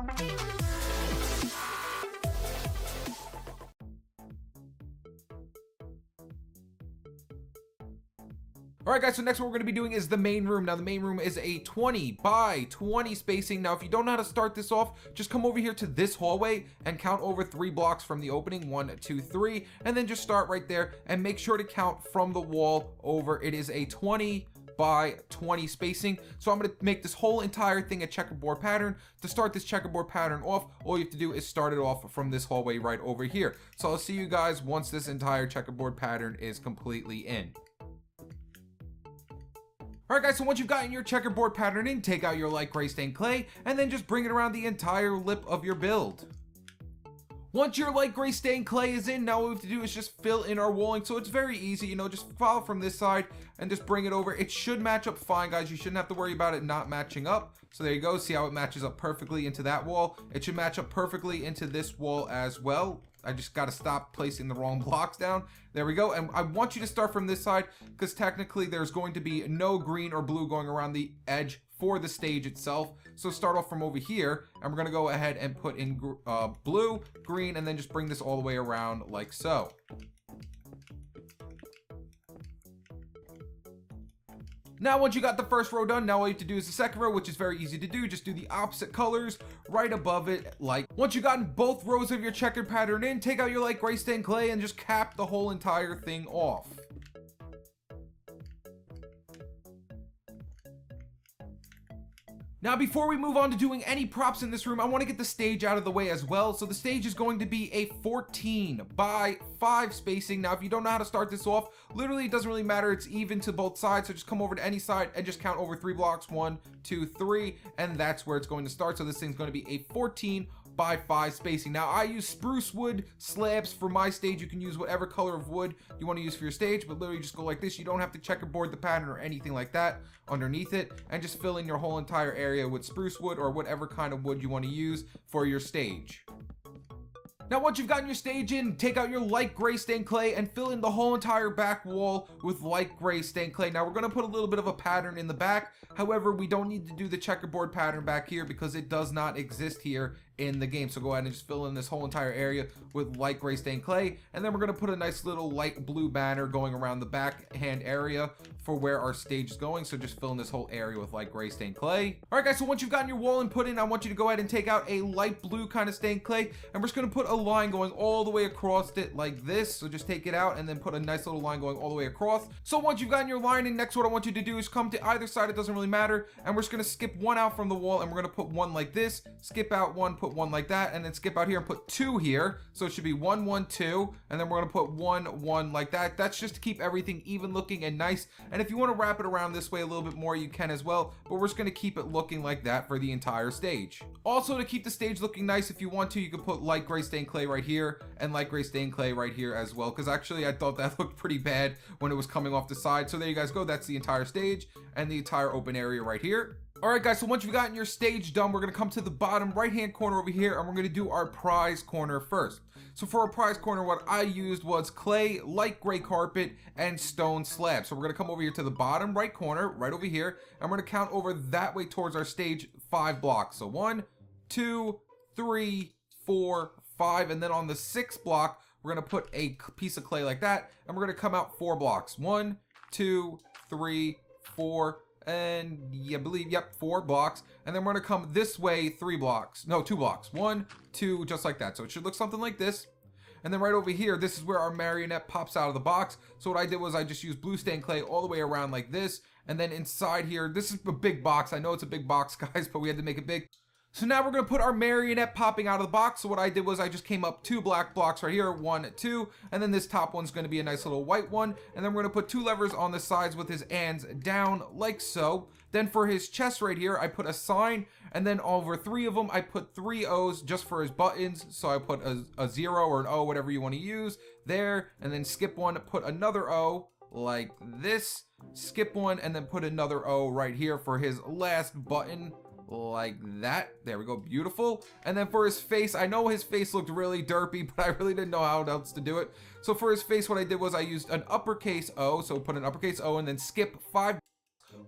Alright guys, so next what we're going to be doing is the main room. Now the main room is a 20 by 20 spacing. Now if you don't know how to start this off, just come over here to this hallway and count over 3 blocks from the opening. 1, 2, 3, and then just start right there and make sure to count from the wall over. It is a 20 by 20 spacing. So I'm going to make this whole entire thing a checkerboard pattern. To start this checkerboard pattern off, all you have to do is start it off from this hallway right over here. So I'll see you guys once this entire checkerboard pattern is completely in. Alright guys, so once you've gotten your checkerboard pattern in, take out your light gray stained clay and then just bring it around the entire lip of your build. Once your light gray stained clay is in, now what we have to do is just fill in our walling. So it's very easy, you know, just follow from this side and just bring it over. It should match up fine, guys. You shouldn't have to worry about it not matching up. So there you go. See how it matches up perfectly into that wall. It should match up perfectly into this wall as well. I just got to stop placing the wrong blocks down. There we go. And I want you to start from this side because technically there's going to be no green or blue going around the edge for the stage itself. So start off from over here and we're going to go ahead and put in blue, green, and then just bring this all the way around like so. Now once you got the first row done, now all you have to do is the second row, which is very easy to do. Just do the opposite colors right above it. Like once you've gotten both rows of your checkered pattern in, take out your light gray stained clay and just cap the whole entire thing off. Now before we move on to doing any props in this room, I want to get the stage out of the way as well. So the stage is going to be a 14 by 5 spacing. Now if you don't know how to start this off, literally it doesn't really matter. It's even to both sides. So just come over to any side and just count over 3 blocks. 1, 2, 3, and that's where it's going to start. So this thing's going to be a 14 by 5 spacing. Now I use spruce wood slabs for my stage. You can use whatever color of wood you want to use for your stage, but literally just go like this. You don't have to checkerboard the pattern or anything like that underneath it, and just fill in your whole entire area with spruce wood or whatever kind of wood you want to use for your stage. Now once you've gotten your stage in, take out your light gray stained clay and fill in the whole entire back wall with light gray stained clay. Now we're going to put a little bit of a pattern in the back. However, we don't need to do the checkerboard pattern back here because it does not exist here in the game. So go ahead and just fill in this whole entire area with light gray stained clay, and then we're going to put a nice little light blue banner going around the back hand area for where our stage is going. So just fill in this whole area with light gray stained clay. All right guys, so once you've gotten your wall and put in, I want you to go ahead and take out a light blue kind of stained clay, and we're just going to put a line going all the way across it like this. So just take it out and then put a nice little line going all the way across. So once you've gotten your line in, next what I want you to do is come to either side, it doesn't really matter, and we're just going to skip one out from the wall, and we're going to put one like this, skip out one, put one like that, and then skip out here and put 2 here. So it should be 1, 1, 2, and then we're going to put 1, 1 like that. That's just to keep everything even looking and nice. And if you want to wrap it around this way a little bit more, you can as well, but we're just going to keep it looking like that for the entire stage. Also, to keep the stage looking nice, if you want to, you can put light gray stained clay right here and light gray stained clay right here as well, because actually I thought that looked pretty bad when it was coming off the side. So there you guys go. That's the entire stage and the entire open area right here. Alright guys, so once you've gotten your stage done, we're going to come to the bottom right hand corner over here, and we're going to do our prize corner first. So for our prize corner, what I used was clay, light gray carpet, and stone slab. So we're going to come over here to the bottom right corner, right over here, and we're going to count over that way towards our stage 5 blocks. So 1, 2, 3, 4, 5, and then on the 6th block, we're going to put a piece of clay like that, and we're going to come out 4 blocks. 1, 2, 3, 4, and yeah, I believe, yep, 4 blocks. And then we're gonna come this way 3 blocks, no, 2 blocks, 1, 2, just like that. So it should look something like this. And then right over here, this is where our marionette pops out of the box. So what I did was I just used blue stained clay all the way around like this, and then inside here, this is a big box. I know it's a big box, guys, but we had to make it big. So now we're going to put our marionette popping out of the box. So what I did was I just came up 2 black blocks right here, 1, 2, and then this top one's going to be a nice little white one. And then we're going to put 2 levers on the sides with his hands down like so. Then for his chest right here, I put a sign, and then over 3 of them, I put 3 O's just for his buttons. So I put a 0 or an O, whatever you want to use there, and then skip one, put another O like this, skip one, and then put another O right here for his last button. Like that. There we go. Beautiful. And then for his face, I know his face looked really derpy, but I really didn't know how else to do it. So for his face, what I did was I used an uppercase O. So put an uppercase O and then skip 5.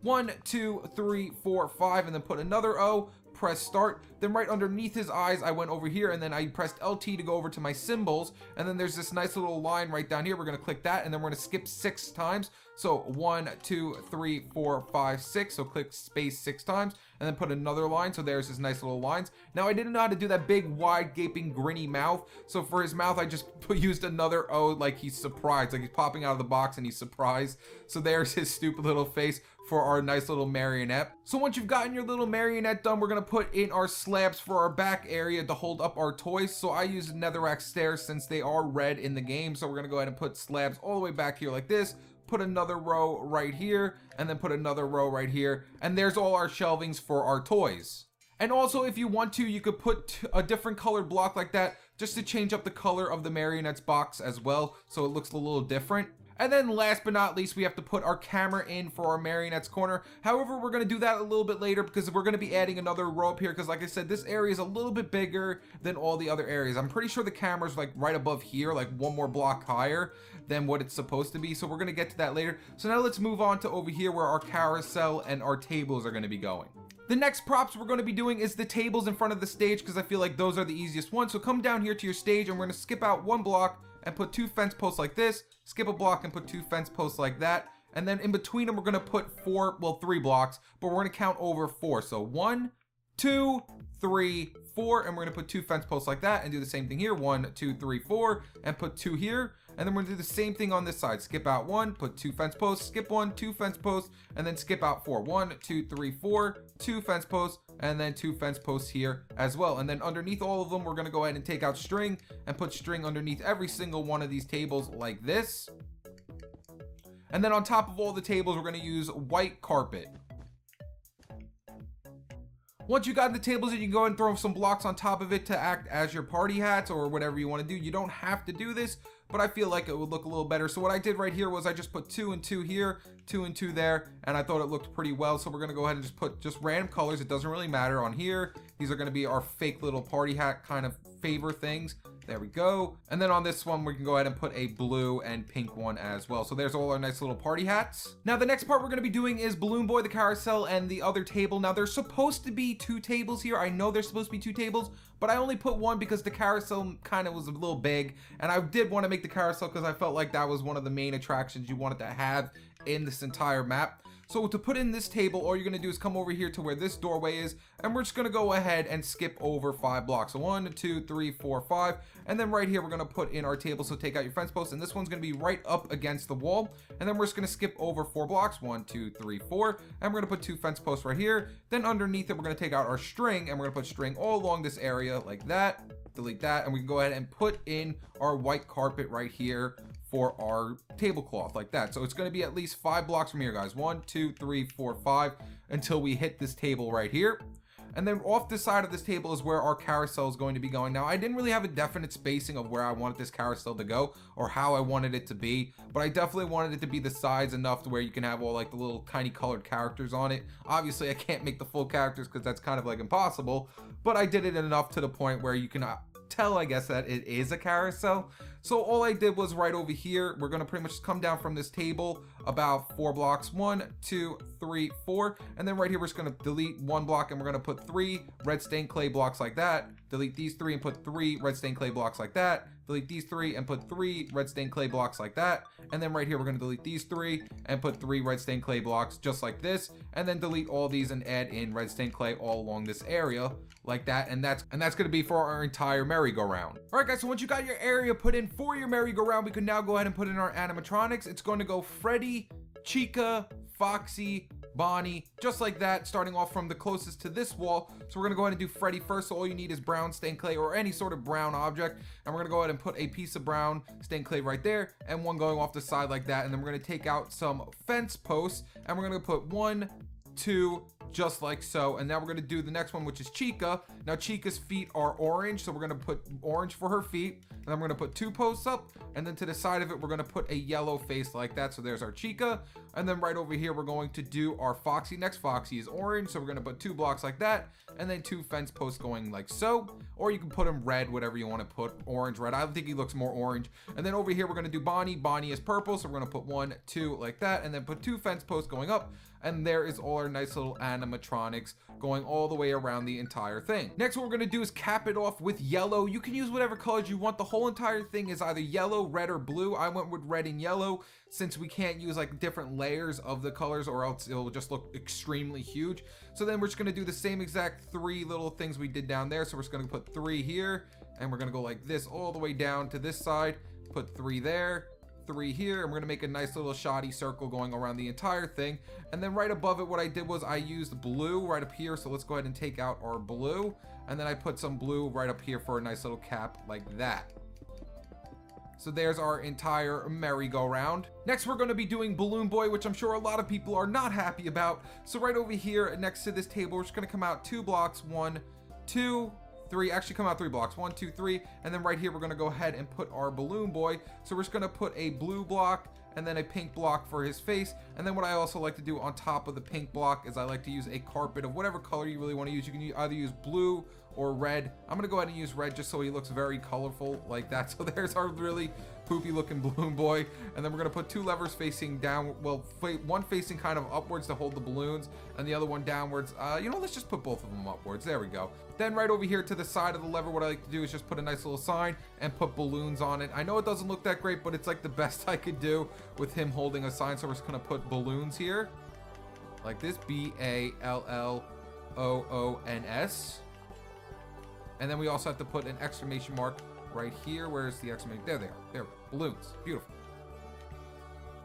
1, 2, 3, 4, 5, and then put another O. press start. Then right underneath his eyes, I went over here, and then I pressed LT to go over to my symbols. And then there's this nice little line right down here. We're gonna click that, and then we're gonna skip 6 times. So 1, 2, 3, 4, 5, 6. So click space 6 times, and then put another line. So there's his nice little lines. Now I didn't know how to do that big, wide, gaping, grinny mouth. So for his mouth, I just used another O, like he's surprised, like he's popping out of the box and he's surprised. So there's his stupid little face for our nice little marionette. So once you've gotten your little marionette done, we're gonna put in our slabs for our back area to hold up our toys. So I use netherrack stairs since they are red in the game. So we're gonna go ahead and put slabs all the way back here like this. Put another row right here, and then put another row right here. And there's all our shelvings for our toys. And also, if you want to, you could put a different colored block like that just to change up the color of the marionette's box as well, so it looks a little different. And then last but not least, we have to put our camera in for our marionette's corner. However, we're going to do that a little bit later because we're going to be adding another row up here because, like I said, this area is a little bit bigger than all the other areas. I'm pretty sure the camera's like right above here, like one more block higher than what it's supposed to be. So we're going to get to that later. So now let's move on to over here where our carousel and our tables are going to be going. The next props we're going to be doing is the tables in front of the stage because I feel like those are the easiest ones. So come down here to your stage, and we're going to skip out 1 block and put 2 fence posts like this, skip a block and put 2 fence posts like that, and then in between them we're going to put 3 blocks, but we're going to count over 4. So 1, 2, 3, 4, and we're going to put 2 fence posts like that and do the same thing here. 1, 2, 3, 4, and put 2 here. And then we're gonna do the same thing on this side. Skip out 1, put 2 fence posts, skip 1, 2 fence posts, and then skip out 4. 1, 2, 3, 4, 2 fence posts, and then 2 fence posts here as well. And then underneath all of them, we're gonna go ahead and take out string and put string underneath every single one of these tables like this. And then on top of all the tables, we're gonna use white carpet. Once you got the tables, you can go ahead and throw some blocks on top of it to act as your party hats or whatever you want to do. You don't have to do this, but I feel like it would look a little better. So what I did right here was I just put 2 and 2 here, 2 and 2 there, and I thought it looked pretty well. So we're going to go ahead and just put just random colors. It doesn't really matter on here. These are going to be our fake little party hat kind of favor things. There we go. And then on this one, we can go ahead and put a blue and pink one as well. So there's all our nice little party hats. Now the next part we're going to be doing is Balloon Boy the Carousel and the other table. Now there's supposed to be 2 tables here. I know there's supposed to be 2 tables, but I only put 1 because the carousel kind of was a little big. And I did want to make the carousel because I felt like that was one of the main attractions you wanted to have in this entire map. So to put in this table, all you're going to do is come over here to where this doorway is, and we're just going to go ahead and skip over 5 blocks. So 1, 2, 3, 4, 5, and then right here we're going to put in our table. So take out your fence post, and this one's going to be right up against the wall, and then we're just going to skip over 4 blocks. 1, 2, 3, 4, and we're going to put 2 fence posts right here. Then underneath it, we're going to take out our string, and we're going to put string all along this area like that. Delete that, and we can go ahead and put in our white carpet right here for our tablecloth like that. So it's going to be at least 5 blocks from here, guys. 1, 2, 3, 4, 5 until we hit this table right here. And then off the side of this table is where our carousel is going to be going. Now, I didn't really have a definite spacing of where I wanted this carousel to go or how I wanted it to be, but I definitely wanted it to be the size enough to where you can have all like the little tiny colored characters on it. Obviously, I can't make the full characters because that's kind of like impossible, but I did it enough to the point where you can tell, I guess, that it is a carousel. So all I did was right over here, we're gonna pretty much just come down from this table about 4 blocks. 1, 2, 3, 4, and then right here we're just gonna delete 1 block, and we're gonna put 3 red stained clay blocks like that. Delete these 3 and put 3 red stained clay blocks like that. Delete these 3 and put 3 red stained clay blocks like that. And then right here we're gonna delete these 3 and put 3 red stained clay blocks just like this. And then delete all these and add in red stained clay all along this area like that. And that's gonna be for our entire merry-go-round. All right, guys. So once you got your area put in for your merry-go-round, we can now go ahead and put in our animatronics. It's going to go Freddy, Chica, Foxy, Bonnie, just like that, starting off from the closest to this wall. So we're gonna go ahead and do Freddy first. So all you need is brown stained clay or any sort of brown object, and we're gonna go ahead and put a piece of brown stained clay right there and one going off the side like that. And then we're gonna take out some fence posts, and we're gonna put 1, 2, just like so. And now we're gonna do the next one, which is Chica. Now Chica's feet are orange, so we're gonna put orange for her feet, and then we're gonna put 2 posts up, and then to the side of it we're gonna put a yellow face like that. So there's our Chica. And then right over here, we're going to do our Foxy. Next, Foxy is orange, so we're going to put 2 blocks like that, and then 2 fence posts going like so. Or you can put him red, whatever you want to put, orange, red. I think he looks more orange. And then over here, we're going to do Bonnie. Bonnie is purple, so we're going to put 1, 2 like that, and then put 2 fence posts going up. And there is all our nice little animatronics going all the way around the entire thing. Next, what we're gonna do is cap it off with yellow. You can use whatever colors you want. The whole entire thing is either yellow, red, or blue. I went with red and yellow since we can't use like different layers of the colors or else it'll just look extremely huge. So then we're just gonna do the same exact 3 little things we did down there. So we're just gonna put 3 here, and we're gonna go like this all the way down to this side, put 3 there, 3 here, and we're gonna make a nice little shoddy circle going around the entire thing. And then right above it, what I did was I used blue right up here, so let's go ahead and take out our blue, and then I put some blue right up here for a nice little cap like that. So there's our entire merry-go-round. Next, we're gonna be doing Balloon Boy, which I'm sure a lot of people are not happy about. So right over here next to this table, we're just gonna come out 2 blocks, 1, 2, 3, actually come out 3 blocks, 1, 2, 3, and then right here we're gonna go ahead and put our Balloon Boy. So we're just gonna put a blue block and then a pink block for his face. And then what I also like to do on top of the pink block is I like to use a carpet of whatever color you really want to use. You can either use blue or red. I'm gonna go ahead and use red just so he looks very colorful like that. So there's our really poopy looking Balloon Boy. And then we're gonna put 2 levers facing down, well, one facing kind of upwards to hold the balloons and the other one downwards. You know, let's just put both of them upwards. There we go. Then right over here to the side of the lever, what I like to do is just put a nice little sign and put balloons on it. I know it doesn't look that great, but it's like the best I could do with him holding a sign. So we're just gonna put balloons here like this, BALLOONS. And then we also have to put an exclamation mark right here. Where's the exclamation? There they are. There, balloons. Beautiful.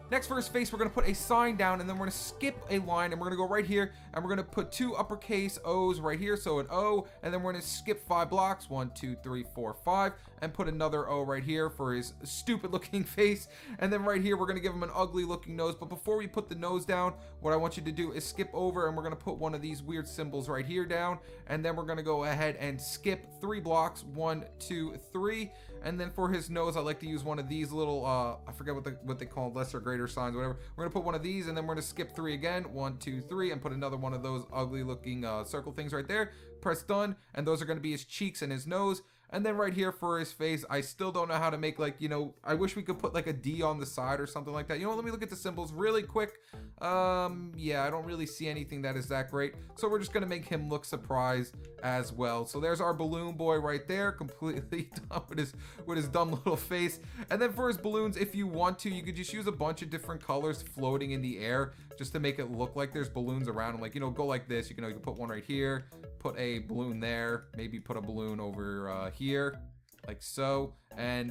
Next, for his face, we're gonna put a sign down, and then we're gonna skip a line, and we're gonna go right here, and we're gonna put 2 uppercase O's right here, so an O, and then we're gonna skip 5 blocks, 1, 2, 3, 4, 5, and put another O right here for his stupid looking face. And then right here, we're gonna give him an ugly looking nose. But before we put the nose down, what I want you to do is skip over, and we're gonna put one of these weird symbols right here down, and then we're gonna go ahead and skip 3 blocks, 1, 2, 3. And then for his nose, I like to use one of these little, I forget what they call lesser greater signs, whatever. We're gonna put one of these, and then we're gonna skip 3 again, 1, 2, 3, and put another one of those ugly looking circle things right there. Press done, and those are gonna be his cheeks and his nose. And then right here for his face, I still don't know how to make, like, you know, I wish we could put like a D on the side or something like that. You know what, let me look at the symbols really quick. Yeah, I don't really see anything that is that great. So we're just gonna make him look surprised as well. So there's our Balloon Boy right there, completely done with his dumb little face. And then for his balloons, if you want to, you could just use a bunch of different colors floating in the air just to make it look like there's balloons around him. Like, you know, go like this. You can put one right here, put a balloon there, maybe put a balloon over here like so. And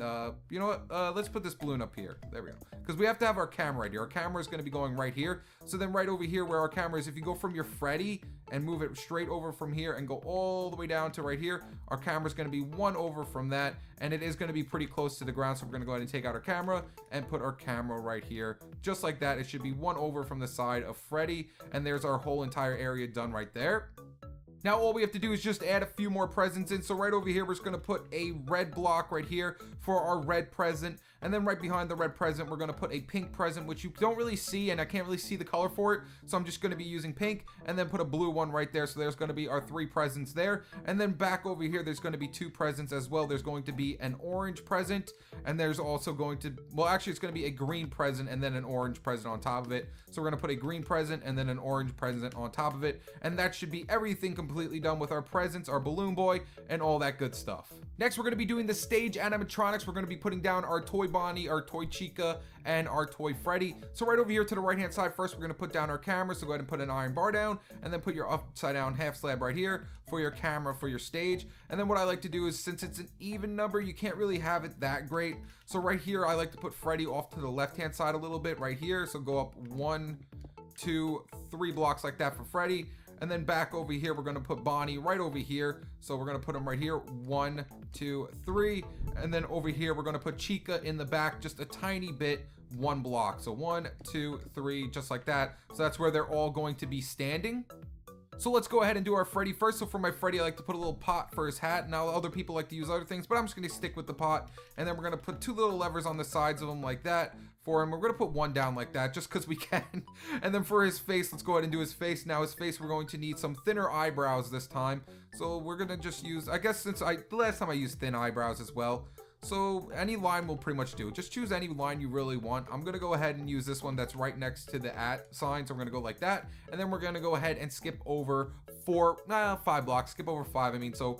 you know what, let's put this balloon up here. There we go, because we have to have our camera right here. Our camera is going to be going right here. So then right over here where our camera is, if you go from your Freddy and move it straight over from here and go all the way down to right here, our camera is going to be 1 over from that, and it is going to be pretty close to the ground. So we're going to go ahead and take out our camera and put our camera right here just like that. It should be 1 over from the side of Freddy, and there's our whole entire area done right there. Now all we have to do is just add a few more presents in. So right over here, we're just gonna put a red block right here for our red present. And then right behind the red present, we're gonna put a pink present, which you don't really see, and I can't really see the color for it. So I'm just gonna be using pink, and then put a blue one right there. So there's gonna be our 3 presents there. And then back over here, there's gonna be 2 presents as well. There's going to be an orange present, and there's also going to, well, actually it's gonna be a green present and then an orange present on top of it. So we're gonna put a green present and then an orange present on top of it. And that should be everything completely done with our presents, our Balloon Boy, and all that good stuff. Next, we're going to be doing the stage animatronics. We're going to be putting down our toy Bonnie, our toy Chica, and our toy Freddy. So right over here to the right hand side, first we're going to put down our camera. So go ahead and put an iron bar down, and then put your upside down half slab right here for your camera for your stage. And then what I like to do is, since it's an even number, you can't really have it that great. So right here, I like to put Freddy off to the left hand side a little bit right here. So go up 1, 2, 3 blocks like that for Freddy. And then back over here, we're gonna put Bonnie right over here. So we're gonna put him right here, 1, 2, 3. And then over here, we're gonna put Chica in the back just a tiny bit, 1 block. So 1, 2, 3, just like that. So that's where they're all going to be standing. So let's go ahead and do our Freddy first. So for my Freddy, I like to put a little pot for his hat. Now other people like to use other things, but I'm just gonna stick with the pot. And then we're gonna put 2 little levers on the sides of him like that for him. We're gonna put one down like that just because we can. And then for his face, let's go ahead and do his face. Now his face, we're going to need some thinner eyebrows this time. So we're gonna just use, I guess since the last time I used thin eyebrows as well, so any line will pretty much do. Just choose any line you really want. I'm gonna go ahead and use this one that's right next to the @ sign. So we're gonna go like that, and then we're gonna go ahead and skip over 5 blocks. Skip over 5. I mean, so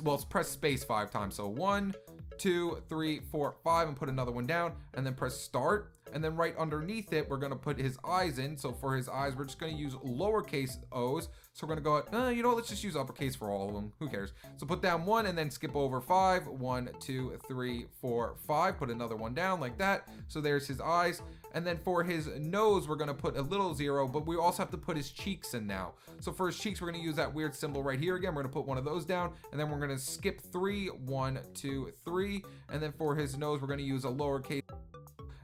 well, let's press space 5 times. So 1, 2, 3, 4, 5, and put another one down, and then press start. And then right underneath it, we're gonna put his eyes in. So for his eyes, we're just gonna use lowercase O's. So we're gonna go, you know what, let's just use uppercase for all of them. Who cares? So put down 1 and then skip over 5. 1, 2, 3, 4, 5. Put another one down like that. So there's his eyes. And then for his nose, we're gonna put a little 0, but we also have to put his cheeks in now. So for his cheeks, we're gonna use that weird symbol right here again. We're gonna put one of those down, and then we're gonna skip 3. 1, 2, 3. And then for his nose, we're gonna use a lowercase.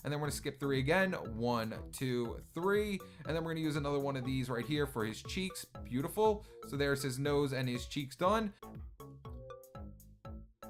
And then we're gonna skip 3 again. 1, 2, 3. And then we're gonna use another one of these right here for his cheeks. Beautiful. So there's his nose and his cheeks done.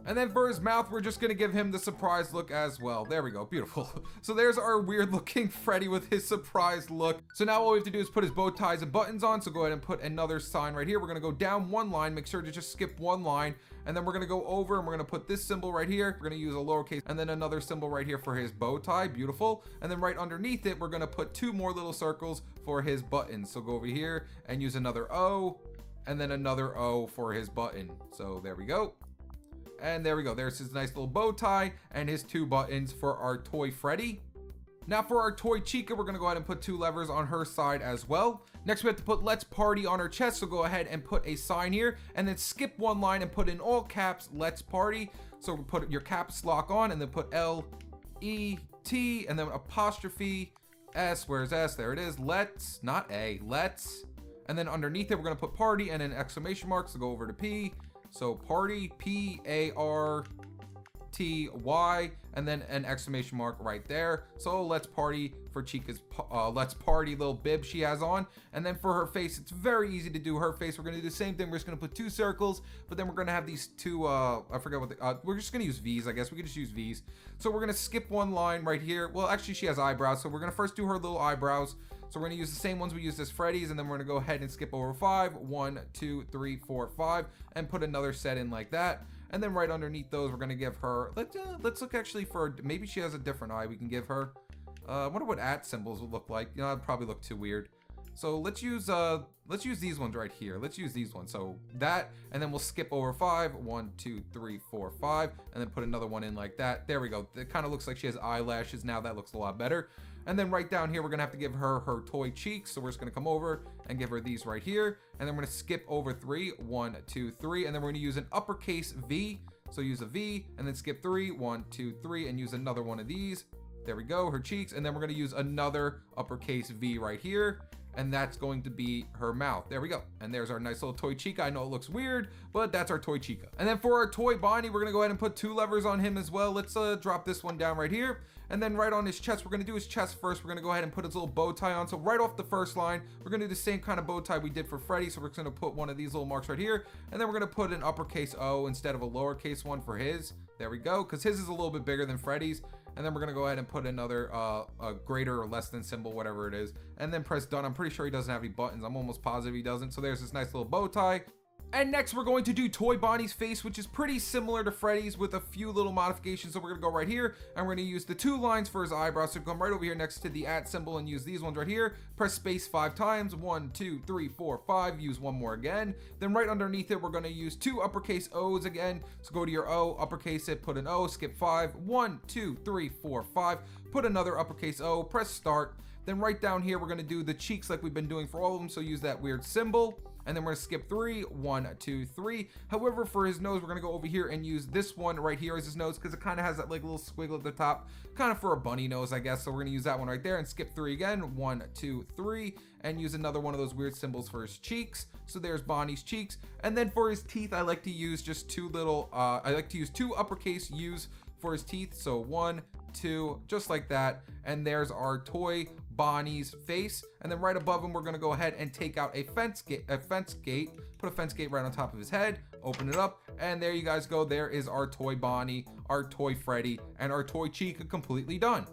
And then for his mouth, we're just gonna give him the surprise look as well. There we go, beautiful. So there's our weird looking Freddy with his surprised look. So now all we have to do is put his bow ties and buttons on. So go ahead and put another sign right here. We're gonna go down 1 line, make sure to just skip 1 line. And then we're gonna go over and we're gonna put this symbol right here. We're gonna use a lowercase and then another symbol right here for his bow tie, beautiful. And then right underneath it, we're gonna put 2 more little circles for his buttons. So go over here and use another O and then another O for his button. So there we go. And there we go. There's his nice little bow tie and his 2 buttons for our toy Freddy. Now for our toy Chica, we're gonna go ahead and put 2 levers on her side as well. Next, we have to put let's party on her chest. So go ahead and put a sign here and then skip 1 line and put in all caps, let's party. So put your caps lock on and then put L-E-T and then apostrophe S, where's S? There it is. Let's, not A, let's. And then underneath it, we're gonna put party and an exclamation mark. So go over to P. So party, P-A-R-T-Y, and then an exclamation mark right there. So let's party for Chica's let's party little bib she has on. And then for her face, it's very easy to do her face. We're gonna do the same thing. We're just gonna put 2 circles, but then we're gonna have these 2, I forgot what we're just gonna use V's, I guess. We could just use V's. So we're gonna skip 1 line right here. Well, actually she has eyebrows, so we're gonna first do her little eyebrows. So we're gonna use the same ones we used as Freddy's, and then we're gonna go ahead and skip over 5. 1, 2, 3, 4, 5, and put another set in like that. And then right underneath those, we're gonna give her, let's look actually for, maybe she has a different eye we can give her. I wonder what @ symbols would look like. You know, that'd probably look too weird. So let's use these ones right here. Let's use these ones. So that, and then we'll skip over 5. 1, 2, 3, 4, 5, and then put another one in like that. There we go. It kind of looks like she has eyelashes now. That looks a lot better. And then right down here, we're gonna have to give her her toy cheeks. So we're just gonna come over and give her these right here. And then we're gonna skip over 3. 1, 2, 3, and then we're gonna use an uppercase V. So use a V, and then skip 3. 1, 2, 3, and use another one of these. There we go, her cheeks. And then we're gonna use another uppercase V right here. And that's going to be her mouth. There we go. And there's our nice little toy Chica. I know it looks weird, but that's our toy Chica. And then for our toy Bonnie, we're gonna go ahead and put 2 levers on him as well. Let's drop this one down right here. And then right on his chest, we're gonna do his chest first. We're gonna go ahead and put his little bow tie on. So right off the first line, we're gonna do the same kind of bow tie we did for Freddy. So we're just gonna put one of these little marks right here. And then we're gonna put an uppercase O instead of a lowercase one for his. There we go, because his is a little bit bigger than Freddy's. And then we're gonna go ahead and put another a greater or less than symbol, whatever it is, and then press done. I'm pretty sure he doesn't have any buttons. I'm almost positive he doesn't. So there's this nice little bow tie. And next we're going to do Toy Bonnie's face, which is pretty similar to Freddy's with a few little modifications. So we're gonna go right here and we're gonna use the 2 lines for his eyebrows. So come right over here next to the @ symbol and use these ones right here. Press space 5 times. 1, 2, 3, 4, 5. Use one more again. Then right underneath it, we're gonna use 2 uppercase O's again. So go to your O, uppercase it, put an O, skip 5. 1, 2, 3, 4, 5. Put another uppercase O, press start. Then right down here, we're gonna do the cheeks like we've been doing for all of them. So use that weird symbol. And then we're gonna skip 3. 1, 2, 3. However, for his nose, we're gonna go over here and use this one right here as his nose, because it kind of has that like little squiggle at the top, kind of for a bunny nose, I guess. So we're gonna use that one right there and skip 3 again. 1, 2, 3, and use another one of those weird symbols for his cheeks. So there's Bonnie's cheeks. And then for his teeth, I like to use just 2 little, I like to use 2 uppercase U's for his teeth. So 1, 2, just like that. And there's our toy Bonnie's face. And then right above him, we're gonna go ahead and take out a fence gate, put a fence gate right on top of his head, open it up, and there you guys go. There is our toy Bonnie, our toy Freddy, and our toy Chica completely done.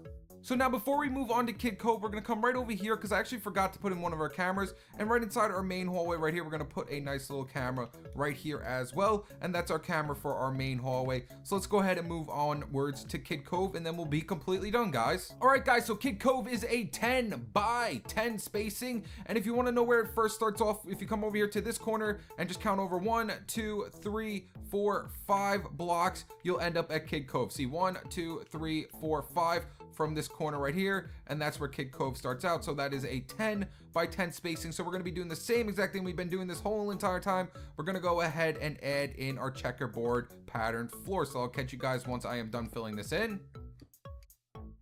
So now before we move on to Kid Cove, we're gonna come right over here because I actually forgot to put in one of our cameras, and right inside our main hallway right here, we're gonna put a nice little camera right here as well, and that's our camera for our main hallway. So let's go ahead and move onwards to Kid Cove, and then we'll be completely done, guys. All right, guys, so Kid Cove is a 10 by 10 spacing, and if you want to know where it first starts off, if you come over here to this corner and just count over 1, 2, 3, 4, 5 blocks, you'll end up at Kid Cove. See, 1, 2, 3, 4, 5 from this corner right here, and that's where Kid Cove starts out. So that is a 10 by 10 spacing. So we're going to be doing the same exact thing we've been doing this whole entire time. We're going to go ahead and add in our checkerboard pattern floor. So I'll catch you guys once I am done filling this in.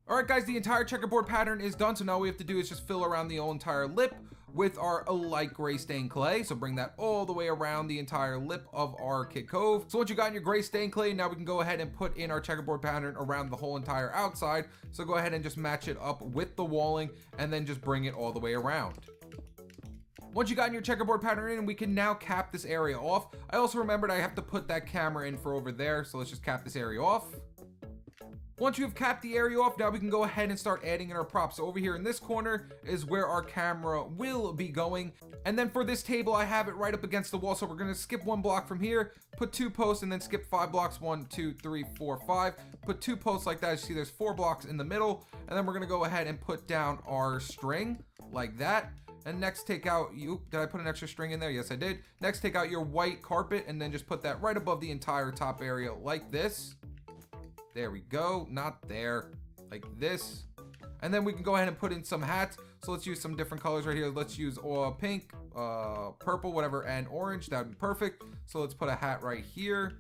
All right, guys, the entire checkerboard pattern is done. So now all we have to do is just fill around the whole entire lip with our light gray stained clay. So bring that all the way around the entire lip of our Kid Cove. So once you got your gray stained clay, now we can go ahead and put in our checkerboard pattern around the whole entire outside. So go ahead and just match it up with the walling and then just bring it all the way around. Once you got your checkerboard pattern in, we can now cap this area off. I also remembered I have to put that camera in for over there. So let's just cap this area off. Once you have capped the area off, now we can go ahead and start adding in our props. So over here in this corner is where our camera will be going. And then for this table, I have it right up against the wall. So we're gonna skip 1 block from here, put 2 posts, and then skip 5 blocks. 1, 2, 3, 4, 5. Put 2 posts like that. You see there's 4 blocks in the middle. And then we're gonna go ahead and put down our string like that. And next take out, did I put an extra string in there? Yes, I did. Next take out your white carpet and then just put that right above the entire top area like this. There we go, not there, like this. And then we can go ahead and put in some hats. So let's use some different colors right here. Let's use pink, purple, whatever, and orange. That would be perfect. So let's put a hat right here.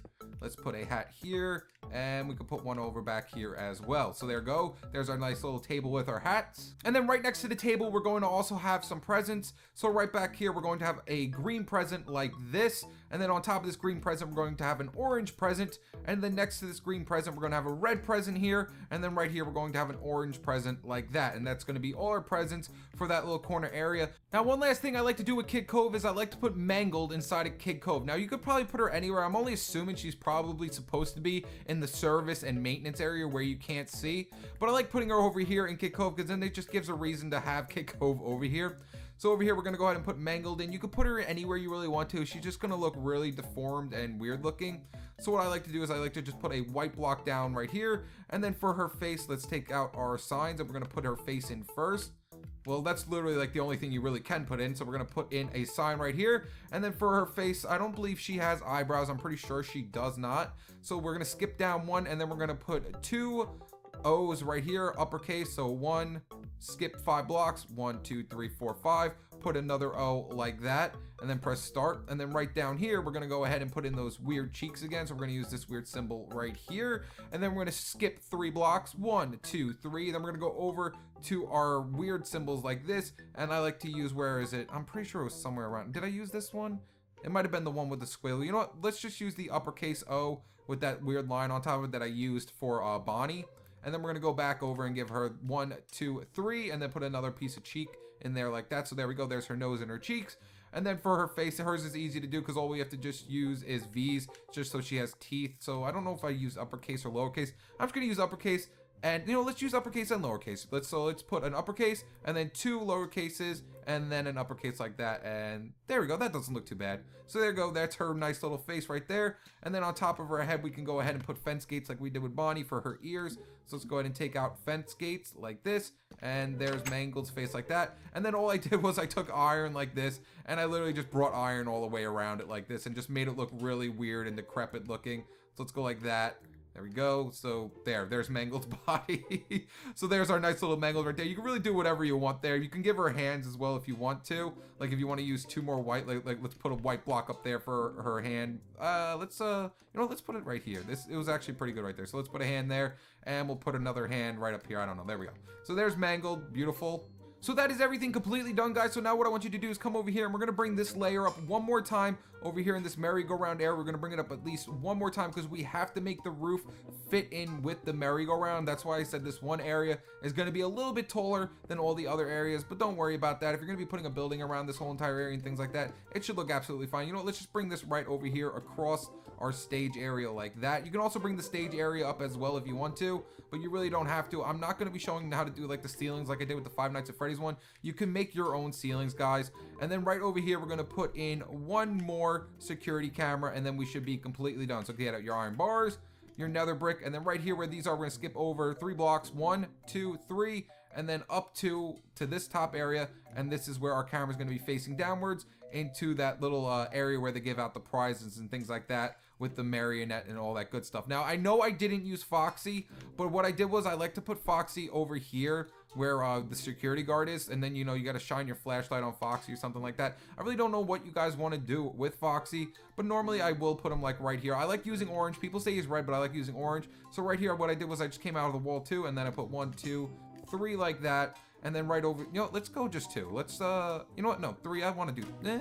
Let's put a hat here, and we could put one over back here as well. So there we go. There's our nice little table with our hats. And then right next to the table, we're going to also have some presents. So right back here, we're going to have a green present like this. And then on top of this green present, we're going to have an orange present. And then next to this green present, we're going to have a red present here. And then right here, we're going to have an orange present like that. And that's going to be all our presents for that little corner area. Now, one last thing I like to do with Kid Cove is I like to put Mangled inside of Kid Cove. Now, you could probably put her anywhere. I'm only assuming she's probably supposed to be in the service and maintenance area where you can't see. But I like putting her over here in Kid Cove because then it just gives a reason to have Kid Cove over here. So over here, we're going to go ahead and put Mangled in. You could put her anywhere you really want to. She's just going to look really deformed and weird looking. So what I like to do is I like to just put a white block down right here. And then for her face, let's take out our signs and we're going to put her face in first. Well, that's literally like the only thing you really can put in. So we're going to put in a sign right here. And then for her face, I don't believe she has eyebrows. I'm pretty sure she does not. So we're going to skip down 1 and then we're going to put 2 O's right here, uppercase. So 1, skip 5 blocks, 1, 2, 3, 4, 5. Put another O like that, and then press start. And then right down here, we're gonna go ahead and put in those weird cheeks again. So we're gonna use this weird symbol right here. And then we're gonna skip 3 blocks, 1, 2, 3. Then we're gonna go over to our weird symbols like this. And I like to use, where is it? I'm pretty sure it was somewhere around. Did I use this one? It might have been the one with the squiggly. You know what? Let's just use the uppercase O with that weird line on top of it that I used for Bonnie. And then we're gonna go back over and give her 1, 2, 3, and then put another piece of cheek in there like that. So there we go, there's her nose and her cheeks. And then for her face, hers is easy to do because all we have to just use is V's, just so she has teeth. So I don't know if I use uppercase or lowercase. I'm just gonna use uppercase. And let's use uppercase and lowercase. Let's put an uppercase and then 2 lowercases and then an uppercase like that. And there we go. That doesn't look too bad. So there we go. That's her nice little face right there. And then on top of her head, we can go ahead and put fence gates like we did with Bonnie for her ears. So let's go ahead and take out fence gates like this. And there's Mangled's face like that. And then all I did was I took iron like this and I literally just brought iron all the way around it like this and just made it look really weird and decrepit looking. So let's go like that. There we go. So there's Mangled's body. So there's our nice little Mangled right there. You can really do whatever you want there. You can give her hands as well if you want to. Like if you want to use 2 more white, like let's put a white block up there for her hand. Let's put it right here. It was actually pretty good right there. So let's put a hand there and we'll put another hand right up here. I don't know. There we go. So there's Mangled. Beautiful. So that is everything completely done, guys. So now what I want you to do is come over here and we're going to bring this layer up one more time over here in this merry-go-round area. We're going to bring it up at least one more time because we have to make the roof fit in with the merry-go-round. That's why I said this one area is going to be a little bit taller than all the other areas, but don't worry about that. If you're going to be putting a building around this whole entire area and things like that, it should look absolutely fine. You know what? Let's just bring this right over here across our stage area like that. You can also bring the stage area up as well if you want to, but you really don't have to. I'm not going to be showing how to do like the ceilings like I did with the Five Nights at Freddy's one. You can make your own ceilings, guys. And then right over here, we're going to put in one more security camera, and then we should be completely done. So get out your iron bars, your nether brick, and then right here where these are, we're going to skip over 3 blocks, 1, 2, 3, and then up to this top area, and this is where our camera is going to be facing downwards into that little area where they give out the prizes and things like that with the Marionette and all that good stuff. Now, I know I didn't use Foxy, but what I did was I like to put Foxy over here where the security guard is, and then, you know, you got to shine your flashlight on Foxy or something like that. I really don't know what you guys want to do with Foxy, but normally I will put him like right here. I like using orange. People say he's red, but I like using orange. So right here, what I did was I just came out of the wall 2, and then I put 1, 2, 3 like that. And then right over, you know, let's go just 2. Let's, you know what? No, 3. I want to do,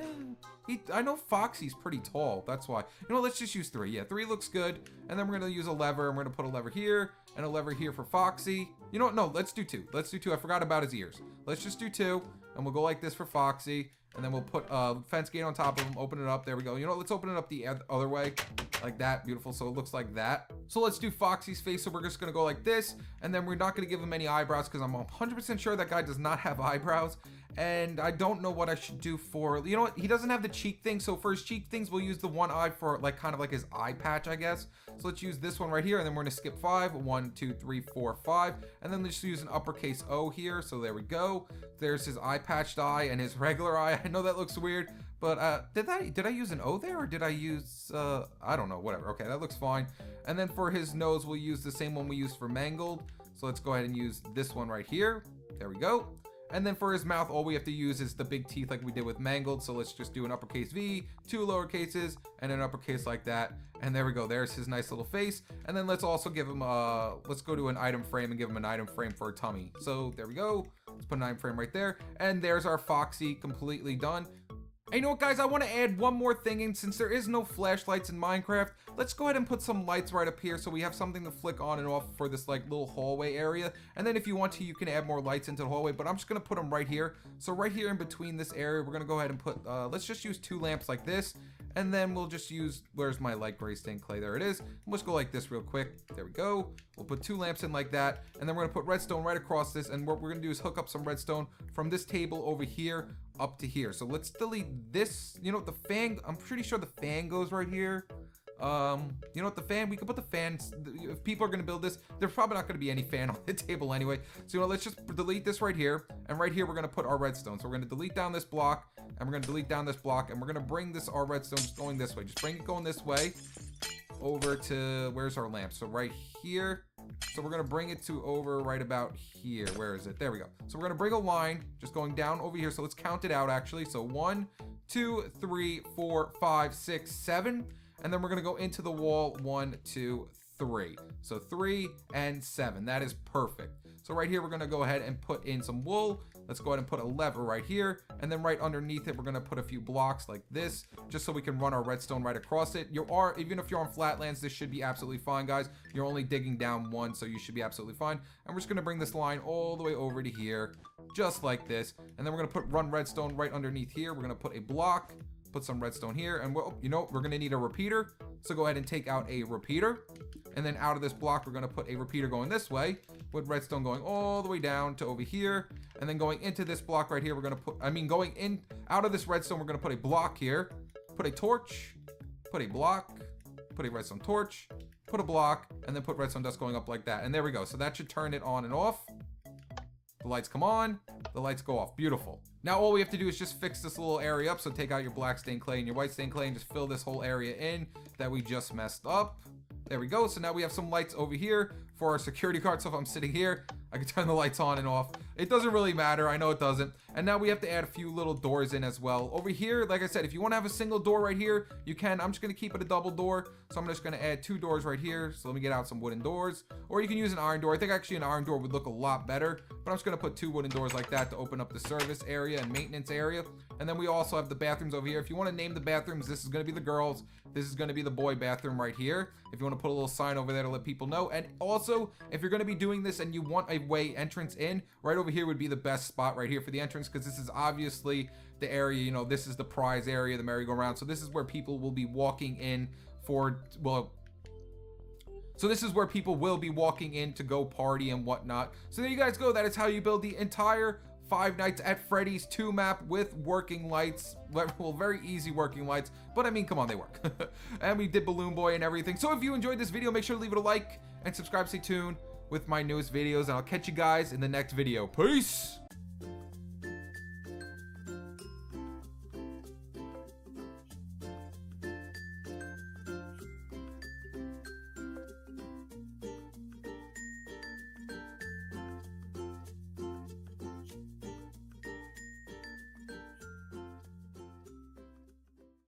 I know Foxy's pretty tall. That's why. You know, let's just use 3. Yeah, 3 looks good. And then we're going to use a lever, and we're going to put a lever here and a lever here for Foxy. You know what? No, let's do 2. Let's do 2. I forgot about his ears. Let's just do 2, and we'll go like this for Foxy. And then we'll put a fence gate on top of him, open it up. There we go. You know what? Let's open it up the other way. Like that. Beautiful. So it looks like that. So let's do Foxy's face. So we're just going to go like this. And then we're not going to give him any eyebrows because I'm 100% sure that guy does not have eyebrows. And I don't know what I should do for, you know what? He doesn't have the cheek thing. So for his cheek things, we'll use the one eye for like kind of like his eye patch, I guess. So let's use this one right here. And then we're going to skip 5. 1, 2, 3, 4, 5. And then let's use an uppercase O here. So there we go. There's his eye patched eye and his regular eye. I know that looks weird, but did I use an O there, or did I use I don't know, whatever. Okay, that looks fine. And then for his nose, we'll use the same one we used for Mangled. So let's go ahead and use this one right here. There we go. And then for his mouth, all we have to use is the big teeth like we did with Mangled. So let's just do an uppercase V, 2 lowercases, and an uppercase like that. And there we go. There's his nice little face. And then let's also give him let's go to an item frame and give him an item frame for a tummy. So there we go. Let's put an item frame right there. And there's our Foxy completely done. And you know what, guys, I want to add one more thing in. Since there is no flashlights in Minecraft, let's go ahead and put some lights right up here so we have something to flick on and off for this like little hallway area. And then if you want to, you can add more lights into the hallway, but I'm just going to put them right here. So right here in between this area, we're going to go ahead and put, let's just use 2 lamps like this. And then we'll just use, where's my light gray stained clay? There it is. Let's go like this real quick. There we go. We'll put 2 lamps in like that. And then we're going to put redstone right across this. And what we're going to do is hook up some redstone from this table over here up to here. So let's delete this. You know, the fan, I'm pretty sure the fan goes right here. You know what, the fan, we could put the fans, if people are going to build this, there's probably not going to be any fan on the table anyway. So, you know, let's just delete this right here. And right here, we're going to put our redstone. So we're going to delete down this block, and we're going to delete down this block, and we're going to bring this, our redstone, just going this way. Just bring it going this way over to, where's our lamp? So right here. So we're going to bring it to over right about here. Where is it? There we go. So we're going to bring a line just going down over here. So let's count it out actually. So 1, 2, 3, 4, 5, 6, 7. And then we're going to go into the wall 1, 2, 3. So 3 and 7. That is perfect. So right here, we're going to go ahead and put in some wool. Let's go ahead and put a lever right here. And then right underneath it, we're going to put a few blocks like this, just so we can run our redstone right across it. Even if you're on flatlands, this should be absolutely fine, guys. You're only digging down 1, so you should be absolutely fine. And we're just going to bring this line all the way over to here, just like this. And then we're going to run redstone right underneath here. We're going to put a block, put some redstone here, and you know, we're going to need a repeater. So go ahead and take out a repeater. And then out of this block, we're going to put a repeater going this way, with redstone going all the way down to over here. And then going into this block right here, we're going to put, going in, out of this redstone, we're going to put a block here, put a torch, put a block, put a redstone torch, put a block, and then put redstone dust going up like that. And there we go. So that should turn it on and off. The lights come on, the lights go off. Beautiful. Now all we have to do is just fix this little area up. So take out your black stained clay and your white stained clay and just fill this whole area in that we just messed up. There we go. So now we have some lights over here for our security guard. So if I'm sitting here, I can turn the lights on and off. It doesn't really matter. I know it doesn't. And now we have to add a few little doors in as well. Over here, like I said, if you want to have a single door right here, you can. I'm just going to keep it a double door. So I'm just going to add 2 doors right here. So let me get out some wooden doors. Or you can use an iron door. I think actually an iron door would look a lot better. But I'm just going to put 2 wooden doors like that to open up the service area and maintenance area. And then we also have the bathrooms over here. If you want to name the bathrooms, this is going to be the girls. This is going to be the boy bathroom right here. If you want to put a little sign over there to let people know. And also, if you're going to be doing this and you want a way entrance in, right over here would be the best spot right here for the entrance, because this is obviously the area, you know, this is the prize area, the merry-go-round. So this is where people will be walking in for, well, so this is where people will be walking in to go party and whatnot. So there you guys go. That is how you build the entire Five Nights at Freddy's 2 map with working lights. Well, very easy working lights, but I mean, come on, they work. And we did Balloon Boy and everything. So if you enjoyed this video, make sure to leave it a like and subscribe. Stay tuned with my newest videos, and I'll catch you guys in the next video. Peace.